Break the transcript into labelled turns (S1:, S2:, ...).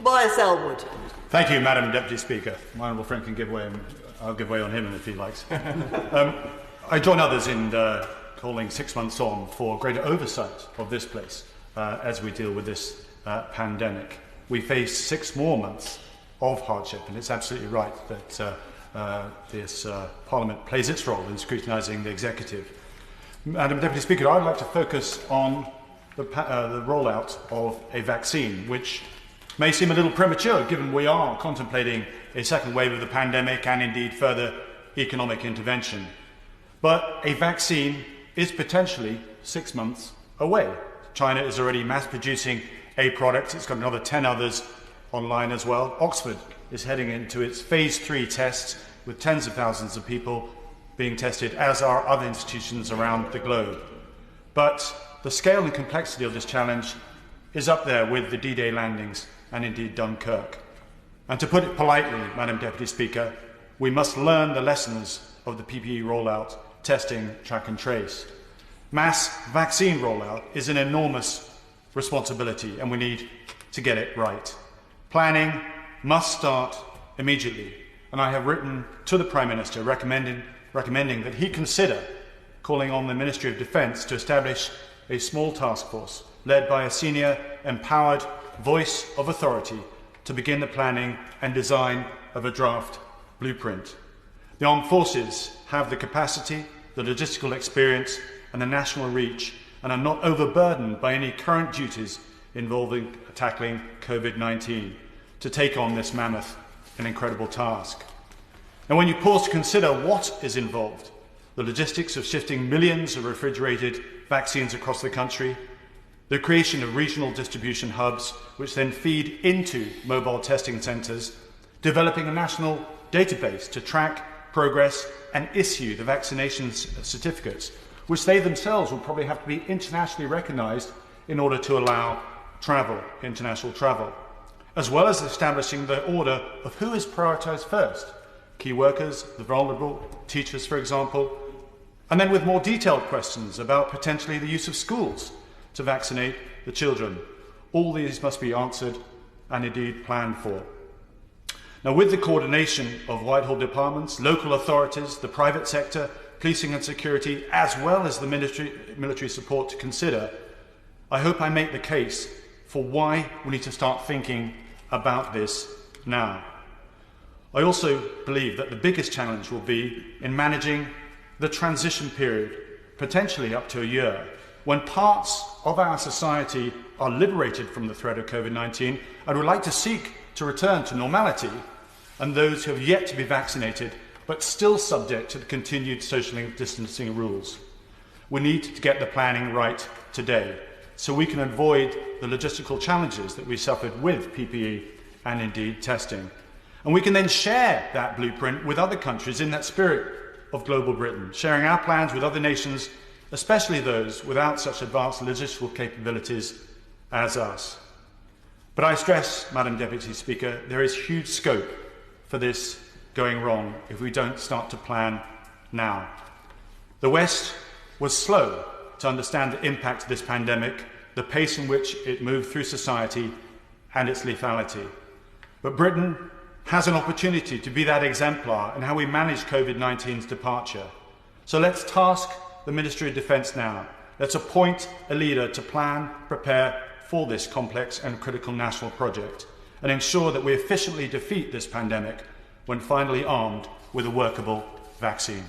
S1: Tobias Elwood.
S2: Thank you, Madam Deputy Speaker. My honourable friend can give way, and I'll give way on him if he likes. I join others in calling 6 months on for greater oversight of this place as we deal with this pandemic. We face 6 more months of hardship, and it's absolutely right that this Parliament plays its role in scrutinising the executive. Madam Deputy Speaker, I'd like to focus on the rollout of a vaccine, which may seem a little premature given we are contemplating a second wave of the pandemic and indeed further economic intervention. But a vaccine is potentially 6 months away. China is already mass producing a product. It's got another 10 others online as well. Oxford is heading into its phase 3 tests with tens of thousands of people being tested, as are other institutions around the globe. But the scale and complexity of this challenge is up there with the D-Day landings and indeed Dunkirk. And to put it politely, Madam Deputy Speaker, we must learn the lessons of the PPE rollout, testing, track and trace. Mass vaccine rollout is an enormous responsibility and we need to get it right. Planning must start immediately, and I have written to the Prime Minister recommending that he consider calling on the Ministry of Defence to establish a small task force led by a senior, empowered voice of authority to begin the planning and design of a draft blueprint. The armed forces have the capacity, the logistical experience and the national reach and are not overburdened by any current duties involving tackling COVID-19 to take on this mammoth and incredible task. And when you pause to consider what is involved, the logistics of shifting millions of refrigerated vaccines across the country, the creation of regional distribution hubs which then feed into mobile testing centres, developing a national database to track progress and issue the vaccination certificates, which they themselves will probably have to be internationally recognised in order to allow travel, international travel, as well as establishing the order of who is prioritised first, key workers, the vulnerable, teachers, for example, and then with more detailed questions about potentially the use of schools to vaccinate the children. All these must be answered and indeed planned for. Now, with the coordination of Whitehall departments, local authorities, the private sector, policing and security, as well as the military support to consider, I hope I make the case for why we need to start thinking about this now. I also believe that the biggest challenge will be in managing the transition period, potentially up to a year, when parts of our society are liberated from the threat of COVID-19 and would like to seek to return to normality, and those who have yet to be vaccinated but still subject to the continued social distancing rules. We need to get the planning right today so we can avoid the logistical challenges that we suffered with PPE and indeed testing. And we can then share that blueprint with other countries in that spirit of global Britain, sharing our plans with other nations, especially those without such advanced logistical capabilities as us. But I stress, Madam Deputy Speaker, there is huge scope for this going wrong if we don't start to plan now. The West was slow to understand the impact of this pandemic, the pace in which it moved through society and its lethality. But Britain has an opportunity to be that exemplar in how we manage COVID-19's departure. So let's task the Ministry of Defence now. Let's appoint a leader to plan, prepare for this complex and critical national project and ensure that we efficiently defeat this pandemic when finally armed with a workable vaccine.